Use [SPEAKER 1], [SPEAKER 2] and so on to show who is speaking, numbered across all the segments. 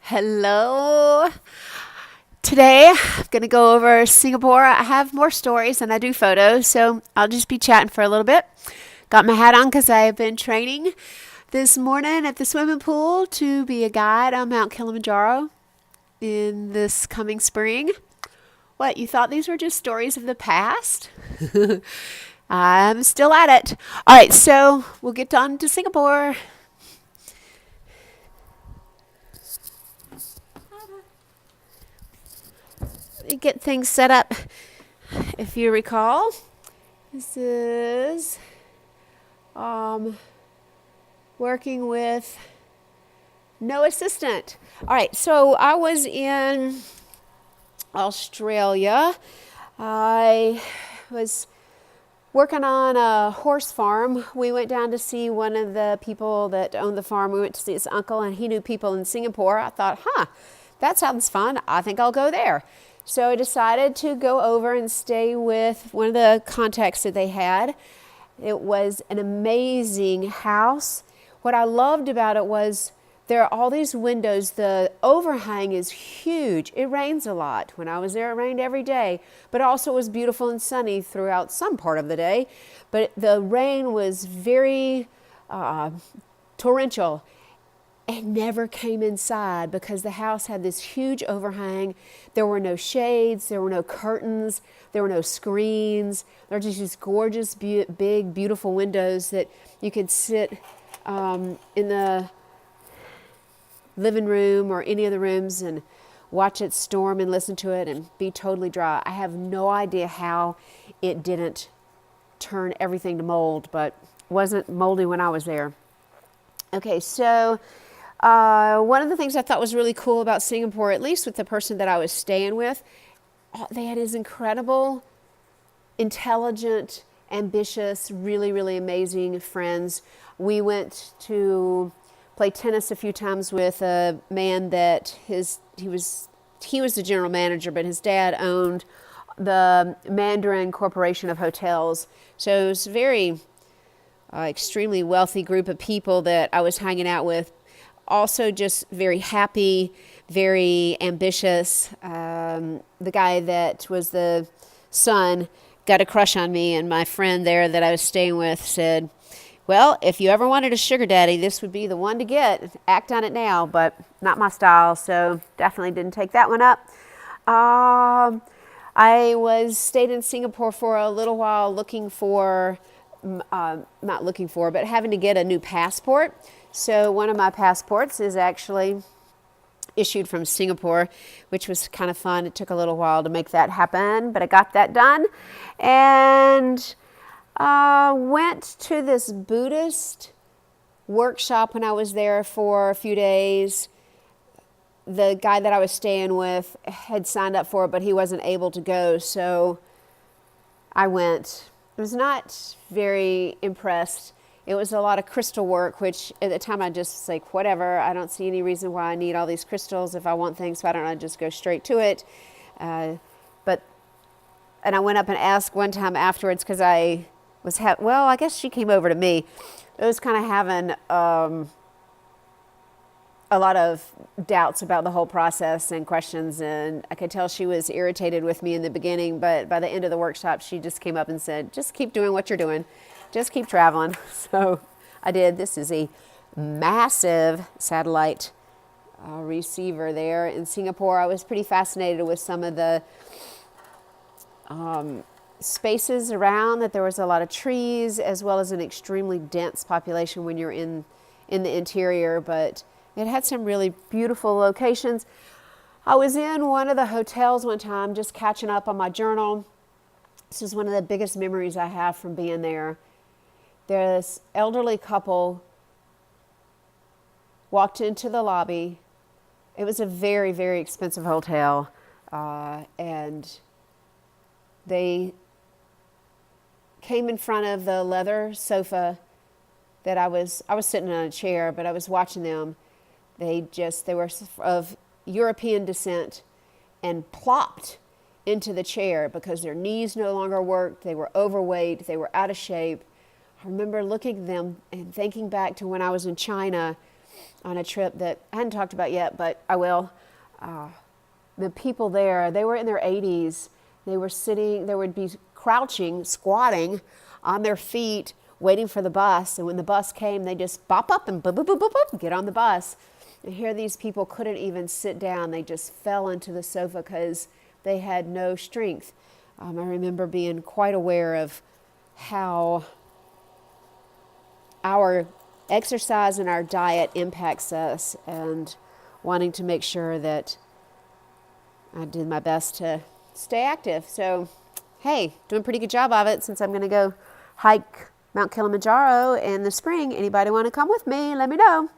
[SPEAKER 1] Hello. Today I'm going to go over Singapore. I have more stories than I do photos, so I'll just be chatting for a little bit. Got my hat on because I have been training this morning at the swimming pool to be a guide on Mount Kilimanjaro in this coming spring. What, you thought these were just stories of the past? I'm still at it. All right, so we'll get on to Singapore. Get things set up. If you recall, this is um, working with no assistant. All right, so I was in Australia. I was working on a horse farm. We went down to see one of the people that owned the farm. We went to see his uncle, and he knew people in Singapore. I thought, that sounds fun. I think I'll go there. So I decided to go over and stay with one of the contacts that they had. It was an amazing house. What I loved about it was there are all these windows. The overhang is huge. It rains a lot. When I was there, it rained every day, but also it was beautiful and sunny throughout some part of the day. But the rain was very torrential and never came inside because the house had this huge overhang. There were no shades, there were no curtains, there were no screens. There were just these gorgeous, big, beautiful windows that you could sit in the living room or any of the rooms and watch it storm and listen to it and be totally dry. I have no idea how it didn't turn everything to mold, but wasn't moldy when I was there. Okay, so one of the things I thought was really cool about Singapore, at least with the person that I was staying with, they had these incredible, intelligent, ambitious, really, really amazing friends. We went to play tennis a few times with a man that he was the general manager, but his dad owned the Mandarin Corporation of Hotels. So it was a very extremely wealthy group of people that I was hanging out with. Also just very happy, very ambitious. The guy that was the son got a crush on me, and my friend there that I was staying with said, well, if you ever wanted a sugar daddy, this would be the one to get. Act on it now, but not my style, so definitely didn't take that one up. I stayed in Singapore for a little while but having to get a new passport. So one of my passports is actually issued from Singapore, which was kind of fun. It took a little while to make that happen, but I got that done. And went to this Buddhist workshop when I was there for a few days. The guy that I was staying with had signed up for it, but he wasn't able to go, so I went. I was not very impressed. It was a lot of crystal work, which at the time I just was like, whatever, I don't see any reason why I need all these crystals if I want things, so why don't I just go straight to it? And I went up and asked one time afterwards because I was, I guess she came over to me. I was kind of having a lot of doubts about the whole process and questions, and I could tell she was irritated with me in the beginning, but by the end of the workshop, she just came up and said, just keep doing what you're doing. Just keep traveling. So I did. This is a massive satellite receiver there in Singapore. I was pretty fascinated with some of the spaces around, that there was a lot of trees as well as an extremely dense population when you're in the interior, but it had some really beautiful locations. I was in one of the hotels one time just catching up on my journal. This is one of the biggest memories I have from being there. This elderly couple walked into the lobby. It was a very, very expensive hotel, and they came in front of the leather sofa that I was sitting on a chair, but I was watching them. They were of European descent and plopped into the chair because their knees no longer worked. They were overweight. They were out of shape. I remember looking at them and thinking back to when I was in China on a trip that I hadn't talked about yet, but I will. The people there, they were in their 80s. They were sitting, they would be crouching, squatting on their feet, waiting for the bus. And when the bus came, they just bop up and boop, boop, boop, boop, boop, get on the bus. And here these people couldn't even sit down. They just fell into the sofa because they had no strength. I remember being quite aware of how our exercise and our diet impacts us, and wanting to make sure that I did my best to stay active. So, hey, doing a pretty good job of it since I'm going to go hike Mount Kilimanjaro in the spring. Anybody want to come with me? Let me know.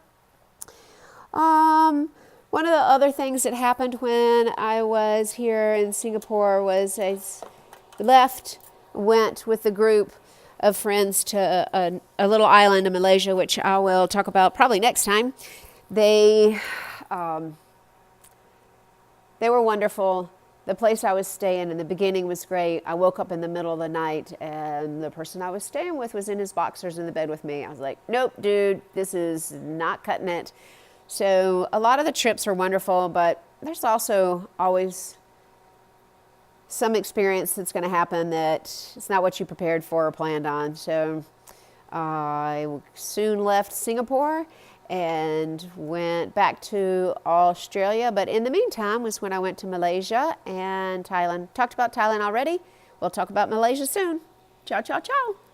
[SPEAKER 1] One of the other things that happened when I was here in Singapore was I went with a group of friends to a little island in Malaysia, which I will talk about probably next time. They were wonderful. The place I was staying in the beginning was great. I woke up in the middle of the night and the person I was staying with was in his boxers in the bed with me. I was like, nope, dude, this is not cutting it. So a lot of the trips are wonderful, but there's also always some experience that's going to happen that it's not what you prepared for or planned on. So I soon left Singapore and went back to Australia. But in the meantime was when I went to Malaysia and Thailand. Talked about Thailand already. We'll talk about Malaysia soon. Ciao, ciao, ciao.